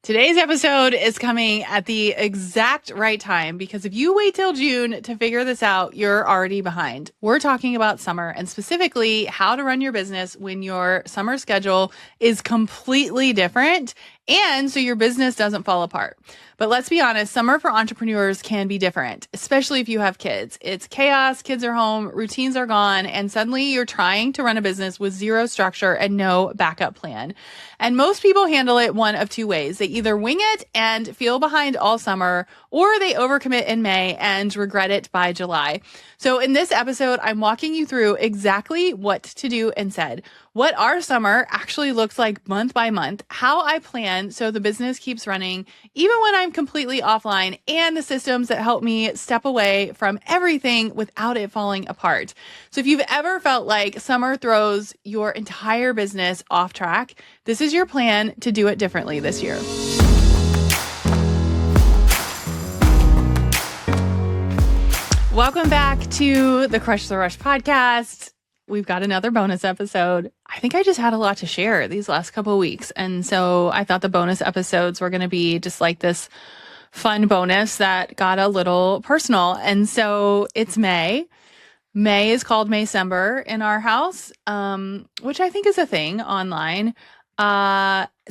Today's episode is coming at the exact right time because if you wait till June to figure this out, you're already behind. We're talking about summer and specifically how to run your business when your summer schedule is completely different and so your business doesn't fall apart. But let's be honest, summer for entrepreneurs can be different, especially if you have kids. It's chaos, kids are home, routines are gone, and suddenly you're trying to run a business with zero structure and no backup plan. And most people handle it one of two ways. They either wing it and feel behind all summer, or they overcommit in May and regret it by July. So in this episode, I'm walking you through exactly what to do instead, what our summer actually looks like month by month, how I plan so the business keeps running even when I'm completely offline, and the systems that help me step away from everything without it falling apart. So if you've ever felt like summer throws your entire business off track, this is your plan to do it differently this year. Welcome back to the Crush the Rush podcast. We've got another bonus episode. I think I just had a lot to share these last couple of weeks. And so I thought the bonus episodes were going to be just like this fun bonus that got a little personal. And so it's May. May is called Maycember in our house, which I think is a thing online.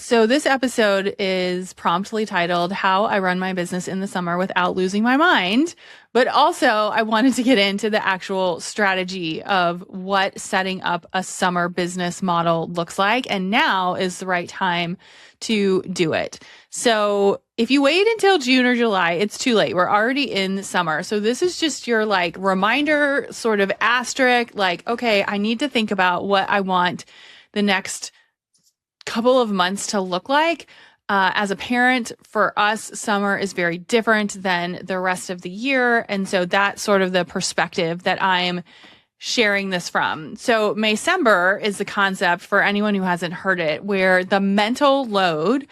So this episode is promptly titled How I Run My Business in the Summer Without Losing My Mind. But also I wanted to get into the actual strategy of what setting up a summer business model looks like. And now is the right time to do it. So if you wait until June or July, it's too late. We're already in summer. So this is just your like reminder, sort of asterisk, like, okay, I need to think about what I want the next couple of months to look like. As a parent, for us, summer is very different than the rest of the year. And so that's sort of the perspective that I'm sharing this from. So Maycember is the concept, for anyone who hasn't heard it, where the mental load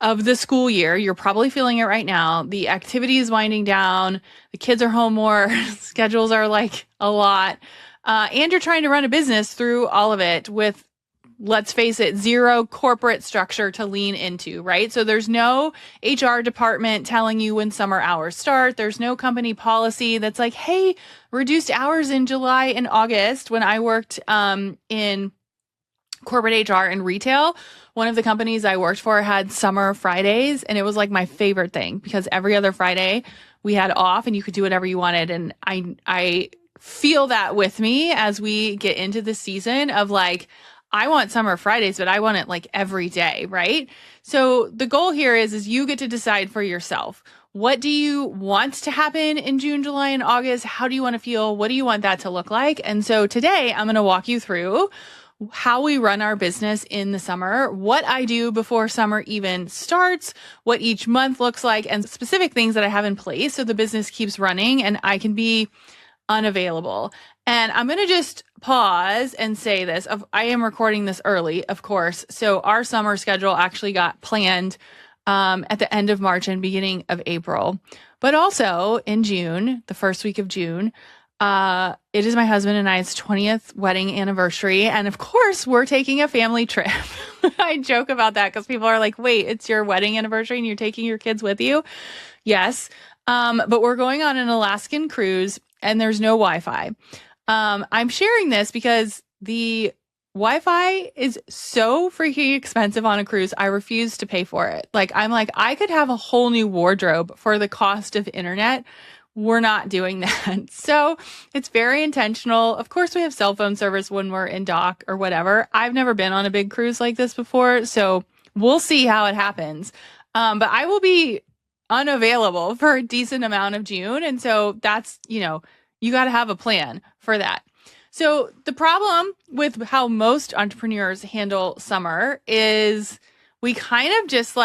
of the school year, you're probably feeling it right now. The activity is winding down. The kids are home more. Schedules are like a lot. And you're trying to run a business through all of it with, let's face it, zero corporate structure to lean into, right? So there's no HR department telling you when summer hours start. There's no company policy that's like, hey, reduced hours in July and August. When I worked in corporate HR and retail, one of the companies I worked for had summer Fridays, and it was like my favorite thing because every other Friday we had off and you could do whatever you wanted. And I feel that with me as we get into the season of like, I want summer Fridays, but I want it like every day, right? So the goal here is you get to decide for yourself. What do you want to happen in June, July, and August? How do you want to feel? What do you want that to look like? And so today I'm going to walk you through how we run our business in the summer, what I do before summer even starts, what each month looks like, and specific things that I have in place so the business keeps running and I can be unavailable. And I'm going to just pause and say this. I am recording this early, of course. So our summer schedule actually got planned at the end of March and beginning of April. But also in June, the first week of June, it is my husband and I's 20th wedding anniversary. And of course, we're taking a family trip. I joke about that because people are like, wait, it's your wedding anniversary and you're taking your kids with you? Yes. But we're going on an Alaskan cruise and there's no Wi-Fi. I'm sharing this because the Wi-Fi is so freaking expensive on a cruise. I refuse to pay for it. I'm like, I could have a whole new wardrobe for the cost of internet. We're not doing that. So it's very intentional. Of course, we have cell phone service when we're in dock or whatever. I've never been on a big cruise like this before, so we'll see how it happens. But I will be unavailable for a decent amount of June. And so that's, you got to have a plan for that. So the problem with how most entrepreneurs handle summer is we kind of just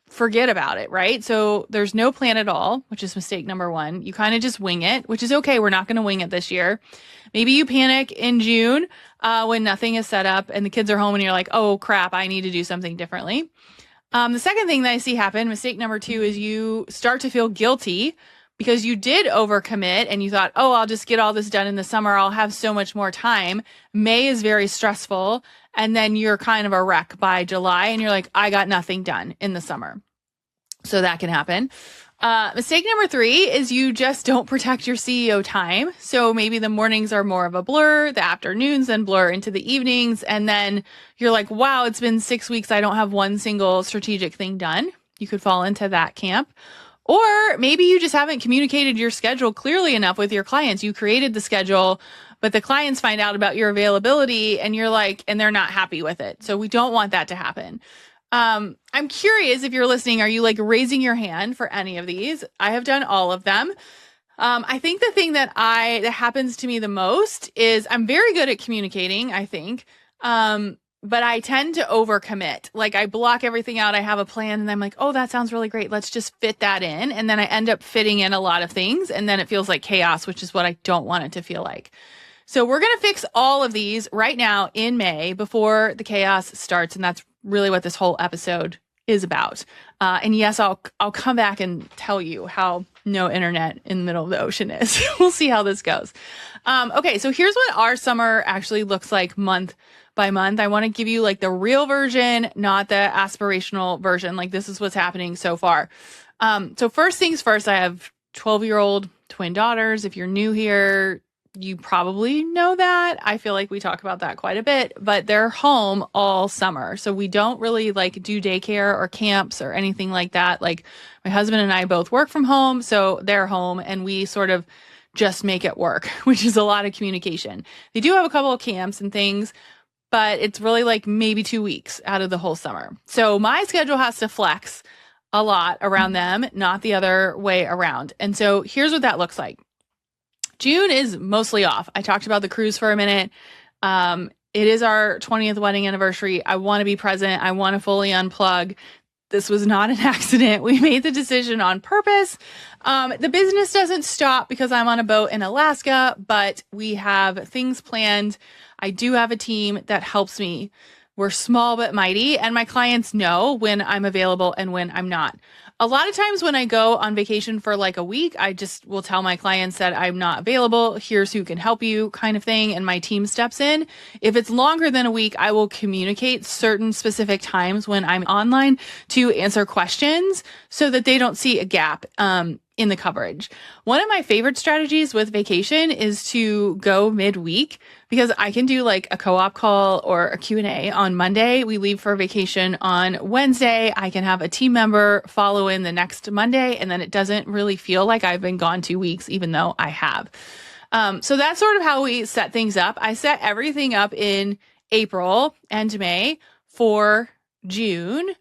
forget about it, right? So there's no plan at all, which is mistake number one. You kind of just wing it, which is okay. We're not going to wing it this year. Maybe you panic in June when nothing is set up and the kids are home and you're like, oh crap, I need to do something differently. The second thing that I see happen, mistake number two, is you start to feel guilty because you did overcommit and you thought, oh, I'll just get all this done in the summer. I'll have so much more time. May is very stressful. And then you're kind of a wreck by July and you're like, I got nothing done in the summer. So that can happen. Mistake number 3 is you just don't protect your CEO time. So maybe the mornings are more of a blur, the afternoons then blur into the evenings. And then you're like, wow, it's been 6 weeks. I don't have one single strategic thing done. You could fall into that camp. Or maybe you just haven't communicated your schedule clearly enough with your clients. You created the schedule, but the clients find out about your availability and you're like, and they're not happy with it. So we don't want that to happen. I'm curious if you're listening, are you like raising your hand for any of these? I have done all of them. I think the thing that happens to me the most is I'm very good at communicating, I think. But I tend to overcommit. Like I block everything out. I have a plan and I'm like, oh, that sounds really great. Let's just fit that in. And then I end up fitting in a lot of things. And then it feels like chaos, which is what I don't want it to feel like. So we're going to fix all of these right now in May before the chaos starts. And that's really what this whole episode is about. And yes, I'll come back and tell you how no internet in the middle of the ocean is. We'll see how this goes. Okay, so here's what our summer actually looks like month by month. I want to give you like the real version, not the aspirational version. Like this is what's happening so far. So first things first, I have 12-year-old twin daughters. If you're new here, you probably know that. I feel like we talk about that quite a bit, but they're home all summer. So we don't really like do daycare or camps or anything like that. Like my husband and I both work from home, so they're home and we sort of just make it work, which is a lot of communication. They do have a couple of camps and things, but it's really like maybe 2 weeks out of the whole summer. So my schedule has to flex a lot around them, not the other way around. And so here's what that looks like. June is mostly off. I talked about the cruise for a minute. It is our 20th wedding anniversary. I want to be present. I want to fully unplug. This was not an accident. We made the decision on purpose. The business doesn't stop because I'm on a boat in Alaska, but we have things planned. I do have a team that helps me. We're small but mighty, and my clients know when I'm available and when I'm not. A lot of times when I go on vacation for like a week, I just will tell my clients that I'm not available. Here's who can help you kind of thing. And my team steps in. If it's longer than a week, I will communicate certain specific times when I'm online to answer questions so that they don't see a gap, in the coverage. One of my favorite strategies with vacation is to go midweek because I can do like a co-op call or a Q&A on Monday. We leave for vacation on Wednesday. I can have a team member follow in the next Monday, and then it doesn't really feel like I've been gone 2 weeks, even though I have. So that's sort of how we set things up. I set everything up in April and May for June.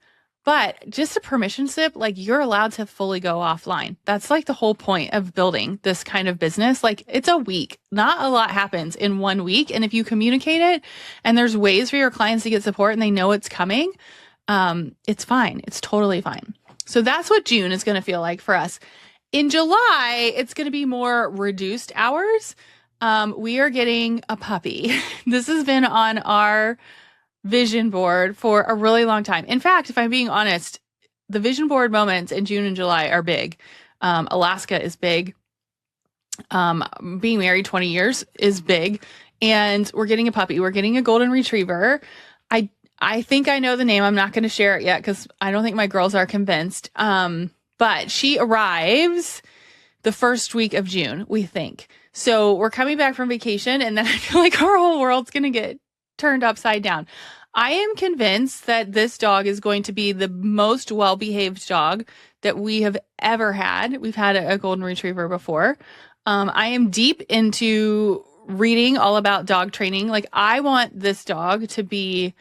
But just a permission slip, like you're allowed to fully go offline. That's like the whole point of building this kind of business. Like it's a week. Not a lot happens in 1 week. And if you communicate it and there's ways for your clients to get support and they know it's coming, it's fine. It's totally fine. So that's what June is going to feel like for us. In July, it's going to be more reduced hours. We are getting a puppy. This has been on our vision board for a really long time. In fact, if I'm being honest, the vision board moments in June and July are big. Alaska is big. Being married 20 years is big. And we're getting a puppy. We're getting a golden retriever. I think I know the name. I'm not going to share it yet because I don't think my girls are convinced. But she arrives the first week of June, we think. So we're coming back from vacation and then I feel like our whole world's going to get turned upside down. I am convinced that this dog is going to be the most well-behaved dog that we have ever had. We've had a golden retriever before. I am deep into reading all about dog training. Like I want this dog to be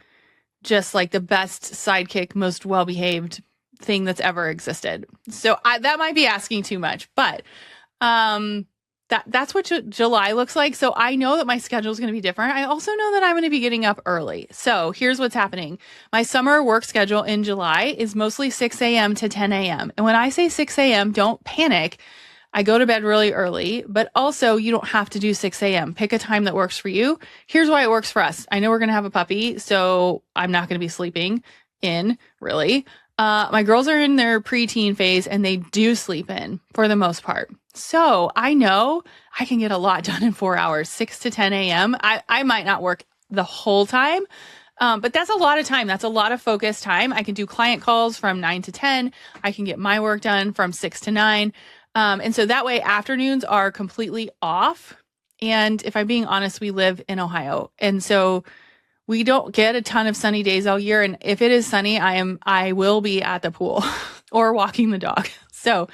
just like the best sidekick, most well-behaved thing that's ever existed. So that might be asking too much, but that's what July looks like. So I know that my schedule is going to be different. I also know that I'm going to be getting up early. So here's what's happening. My summer work schedule in July is mostly 6 a.m. to 10 a.m. And when I say 6 a.m., don't panic. I go to bed really early, but also you don't have to do 6 a.m. Pick a time that works for you. Here's why it works for us. I know we're going to have a puppy, so I'm not going to be sleeping in, really. My girls are in their preteen phase and they do sleep in for the most part. So I know I can get a lot done in 4 hours, 6 to 10 a.m. I might not work the whole time, But that's a lot of time. That's a lot of focus time. I can do client calls from 9 to 10. I can get my work done from 6 to 9. And so that way afternoons are completely off. And if I'm being honest, we live in Ohio. And so we don't get a ton of sunny days all year. And if it is sunny, I will be at the pool or walking the dog. So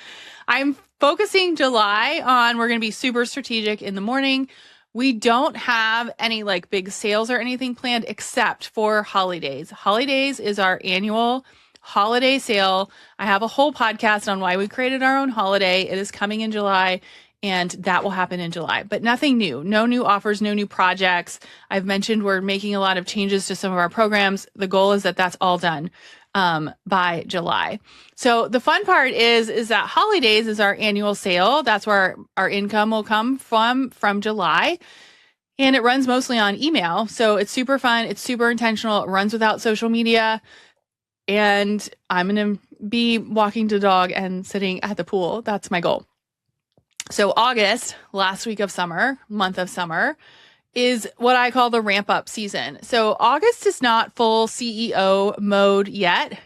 I'm focusing July on, we're going to be super strategic in the morning. We don't have any like big sales or anything planned except for holidays. Holidays is our annual holiday sale. I have a whole podcast on why we created our own holiday. It is coming in July, and that will happen in July, but nothing new, no new offers, no new projects. I've mentioned we're making a lot of changes to some of our programs. The goal is that that's all done by July. So the fun part is that holidays is our annual sale. That's where our income will come from July. And it runs mostly on email. So it's super fun. It's super intentional. It runs without social media. And I'm going to be walking the dog and sitting at the pool. That's my goal. So August, last week of summer, month of summer, is what I call the ramp up season. So August is not full CEO mode yet.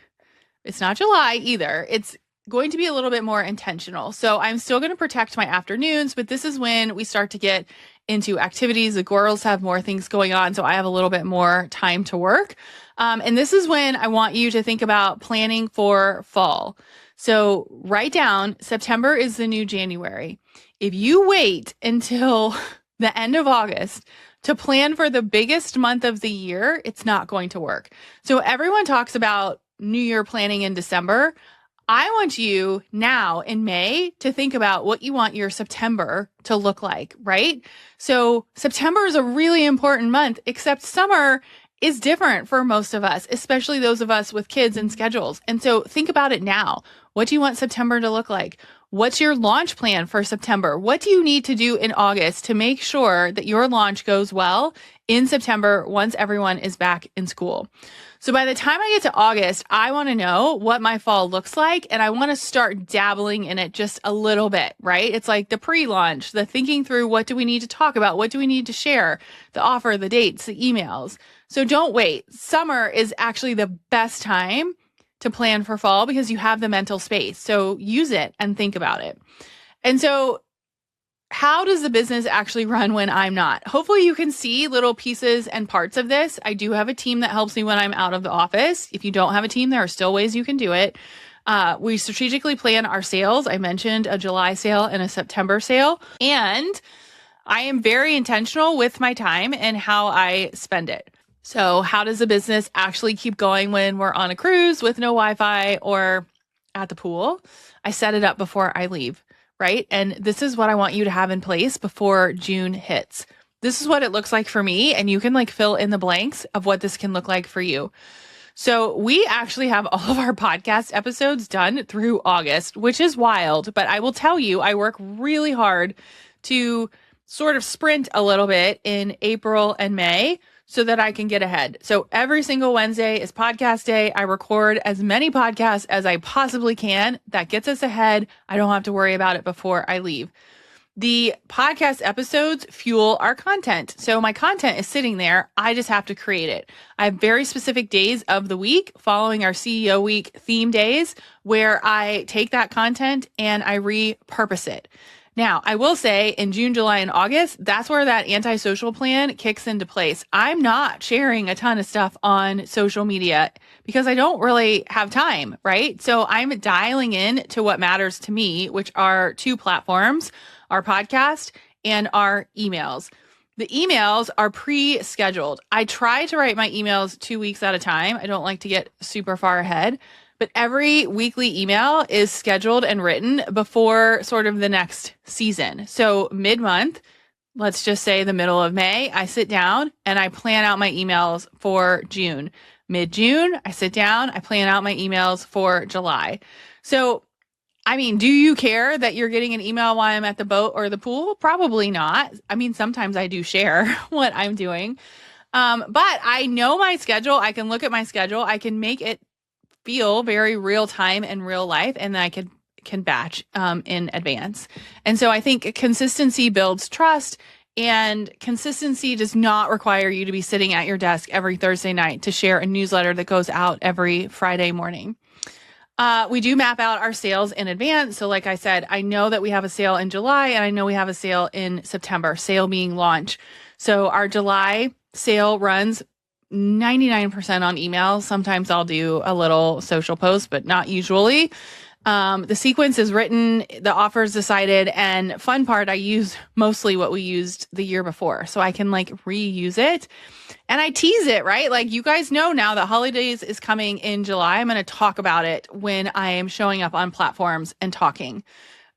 It's not July either. It's going to be a little bit more intentional. So I'm still going to protect my afternoons, but this is when we start to get into activities. The girls have more things going on, so I have a little bit more time to work. And this is when I want you to think about planning for fall. So write down September is the new January. If you wait until the end of August to plan for the biggest month of the year, it's not going to work. So everyone talks about New Year planning in December. I want you now in May to think about what you want your September to look like, right? So September is a really important month, except summer is different for most of us, especially those of us with kids and schedules. And so think about it now. What do you want September to look like? What's your launch plan for September? What do you need to do in August to make sure that your launch goes well in September once everyone is back in school? So by the time I get to August, I want to know what my fall looks like, and I want to start dabbling in it just a little bit, right? It's like the pre-launch, the thinking through what do we need to talk about? What do we need to share? The offer, the dates, the emails. So don't wait. Summer is actually the best time to plan for fall because you have the mental space. So use it and think about it. And so how does the business actually run when I'm not? Hopefully you can see little pieces and parts of this. I do have a team that helps me when I'm out of the office. If you don't have a team, there are still ways you can do it. We strategically plan our sales. I mentioned a July sale and a September sale. And I am very intentional with my time and how I spend it. So how does the business actually keep going when we're on a cruise with no Wi-Fi or at the pool? I set it up before I leave, right? And this is what I want you to have in place before June hits. This is what it looks like for me, and you can like fill in the blanks of what this can look like for you. So we actually have all of our podcast episodes done through August, which is wild, but I will tell you, I work really hard to sort of sprint a little bit in April and May so that I can get ahead. So every single Wednesday is podcast day. I record as many podcasts as I possibly can. That gets us ahead. I don't have to worry about it before I leave. The podcast episodes fuel our content. So my content is sitting there. I just have to create it. I have very specific days of the week following our CEO week theme days where I take that content and I repurpose it. Now, I will say in June, July, and August, that's where that antisocial plan kicks into place. I'm not sharing a ton of stuff on social media because I don't really have time, right? So I'm dialing in to what matters to me, which are two platforms, our podcast and our emails. The emails are pre-scheduled. I try to write my emails 2 weeks at a time. I don't like to get super far ahead. But every weekly email is scheduled and written before sort of the next season. So mid-month, let's just say the middle of May, I sit down and I plan out my emails for June. Mid-June, I sit down, I plan out my emails for July. So, I mean, do you care that you're getting an email while I'm at the boat or the pool? Probably not. I mean, sometimes I do share what I'm doing. But I know my schedule. I can look at my schedule. I can make it feel very real time and real life, and then I can batch in advance. And so I think consistency builds trust, And consistency does not require you to be sitting at your desk every Thursday night to share a newsletter that goes out every Friday morning. We do map out our sales in advance. So like I said, I know that we have a sale in July and I know we have a sale in September, sale being launch. So our July sale runs 99% on email. Sometimes I'll do a little social post, but not usually. The sequence is written, the offer is decided, and fun part, I use mostly what we used the year before. So I can like reuse it and I tease it, right? Like you guys know now that holidays is coming in July. I'm going to talk about it when I am showing up on platforms and talking.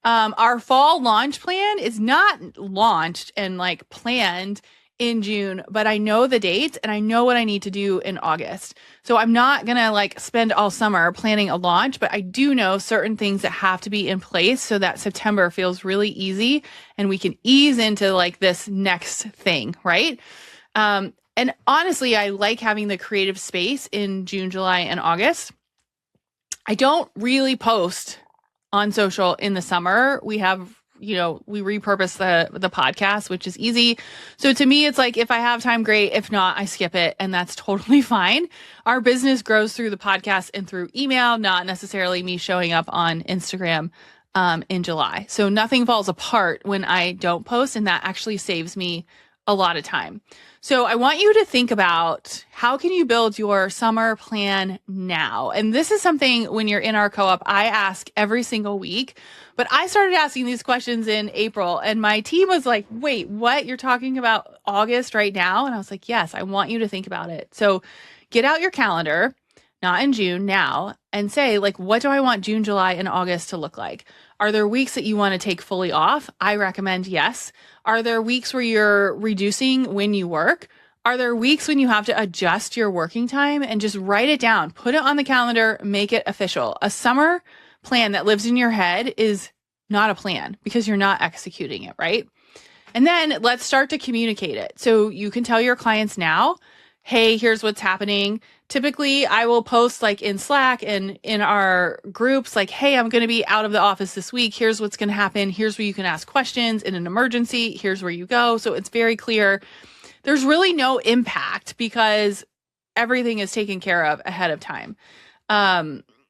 Our fall launch plan is not launched and like planned in June, but I know the dates and I know what I need to do in August. So I'm not going to like spend all summer planning a launch, but I do know certain things that have to be in place so that September feels really easy and we can ease into like this next thing, right? And honestly, I like having the creative space in June, July, and August. I don't really post on social in the summer. We have we repurpose the podcast, which is easy. So to me, it's like, if I have time, great. If not, I skip it. And that's totally fine. Our business grows through the podcast and through email, not necessarily me showing up on Instagram in July. So nothing falls apart when I don't post. And that actually saves me a lot of time. So I want you to think about, how can you build your summer plan now? And this is something when you're in our co-op, I ask every single week, but I started asking these questions in April and my team was like, wait, what? You're talking about August right now? And I was like, yes, I want you to think about it. So get out your calendar, not in June now, and say like, what do I want June, July, and August to look like? Are there weeks that you want to take fully off? I recommend yes. Are there weeks where you're reducing when you work? Are there weeks when you have to adjust your working time? And just write it down, put it on the calendar, make it official. A summer plan that lives in your head is not a plan because you're not executing it, right? And then let's start to communicate it. So you can tell your clients now, hey, here's what's happening. Typically, I will post like in Slack and in our groups, like, hey, I'm going to be out of the office this week. Here's what's going to happen. Here's where you can ask questions in an emergency. Here's where you go. So it's very clear. There's really no impact because everything is taken care of ahead of time.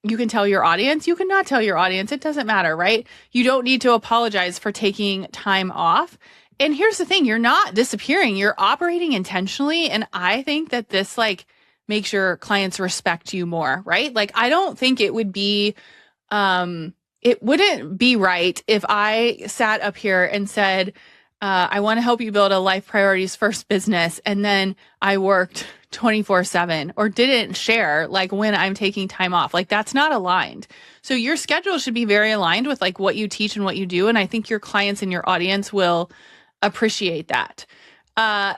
You can tell your audience. You cannot tell your audience. It doesn't matter, right? You don't need to apologize for taking time off. And here's the thing. You're not disappearing. You're operating intentionally. And I think that this like makes your clients respect you more, right? Like, I don't think it would be, it wouldn't be right if I sat up here and said, I want to help you build a life priorities first business. And then I worked 24/7 or didn't share like when I'm taking time off. Like that's not aligned. So your schedule should be very aligned with like what you teach and what you do. And I think your clients and your audience will appreciate that. The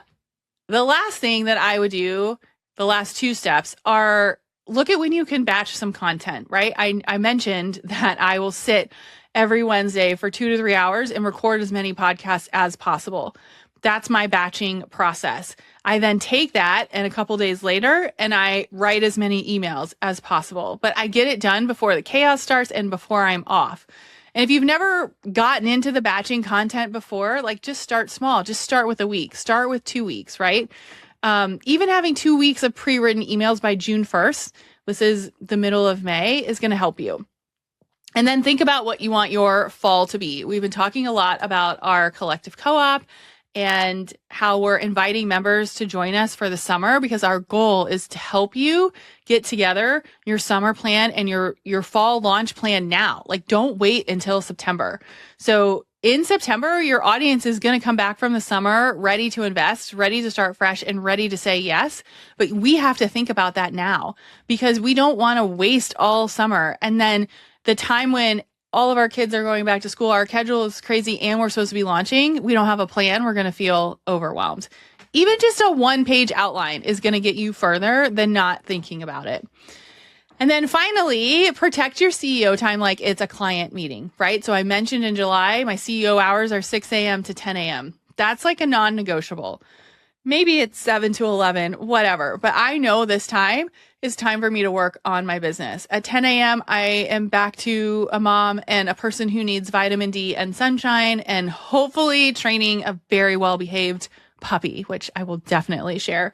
last thing that I would do, the last two steps are look at when you can batch some content, right? I mentioned that I will sit every Wednesday for 2 to 3 hours and record as many podcasts as possible. That's my batching process. I then take that and a couple days later and I write as many emails as possible, but I get it done before the chaos starts and before I'm off. And if you've never gotten into the batching content before, like just start small, just start with a week, start with 2 weeks, right? Even having 2 weeks of pre-written emails by June 1st, this is the middle of May, is going to help you. And then think about what you want your fall to be. We've been talking a lot about our collective co-op and how we're inviting members to join us for the summer because our goal is to help you get together your summer plan and your fall launch plan now. Like don't wait until September. So in September, your audience is going to come back from the summer ready to invest, ready to start fresh, and ready to say yes. But we have to think about that now because we don't want to waste all summer. And then the time when all of our kids are going back to school, our schedule is crazy, and we're supposed to be launching, we don't have a plan, we're going to feel overwhelmed. Even just a one-page outline is going to get you further than not thinking about it. And then finally, protect your CEO time like it's a client meeting, right? So I mentioned in July, my CEO hours are 6 a.m. to 10 a.m. That's like a non-negotiable. Maybe it's 7 to 11, whatever. But I know this time it's time for me to work on my business. At 10 a.m., I am back to a mom and a person who needs vitamin D and sunshine and hopefully training a very well-behaved puppy, which I will definitely share.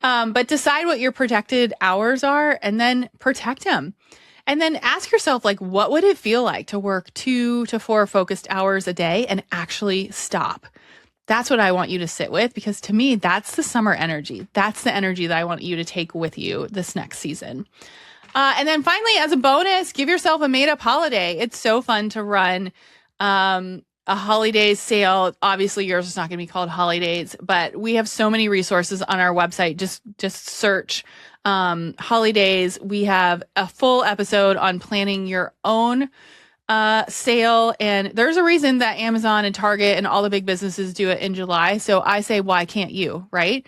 But decide what your protected hours are and then protect them. And then ask yourself, like, what would it feel like to work 2 to 4 focused hours a day and actually stop? That's what I want you to sit with, because to me, that's the summer energy. That's the energy that I want you to take with you this next season. And then finally, as a bonus, give yourself a made-up holiday. It's so fun to run a holidays sale. Obviously, yours is not going to be called holidays, but we have so many resources on our website. Just search holidays. We have a full episode on planning your own sale. And there's a reason that Amazon and Target and all the big businesses do it in July. So I say, why can't you, right?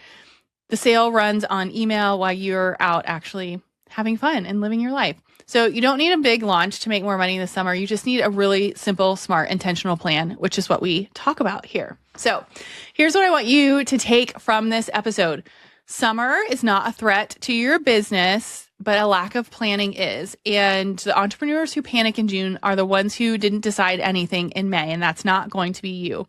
The sale runs on email while you're out actually having fun and living your life. So you don't need a big launch to make more money this summer. You just need a really simple, smart, intentional plan, which is what we talk about here. So here's what I want you to take from this episode. Summer is not a threat to your business, but a lack of planning is. And the entrepreneurs who panic in June are the ones who didn't decide anything in May, and that's not going to be you.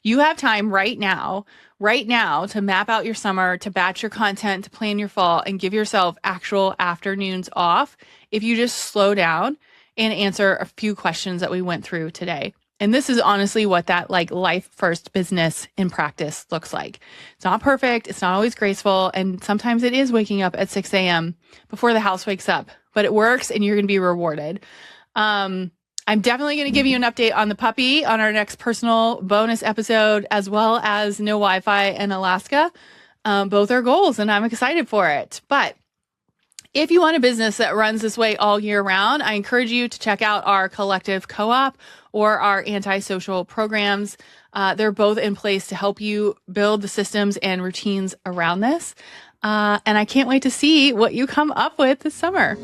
You have time right now to map out your summer, to batch your content, to plan your fall, and give yourself actual afternoons off if you just slow down and answer a few questions that we went through today. And this is honestly what that like life first business in practice looks like. It's not perfect. It's not always graceful. And sometimes it is waking up at 6 a.m. before the house wakes up, but it works and you're going to be rewarded. I'm definitely going to give you an update on the puppy on our next personal bonus episode, as well as no Wi-Fi in Alaska. Both are goals and I'm excited for it. But if you want a business that runs this way all year round, I encourage you to check out our collective co-op or our anti-social programs. They're both in place to help you build the systems and routines around this. And I can't wait to see what you come up with this summer.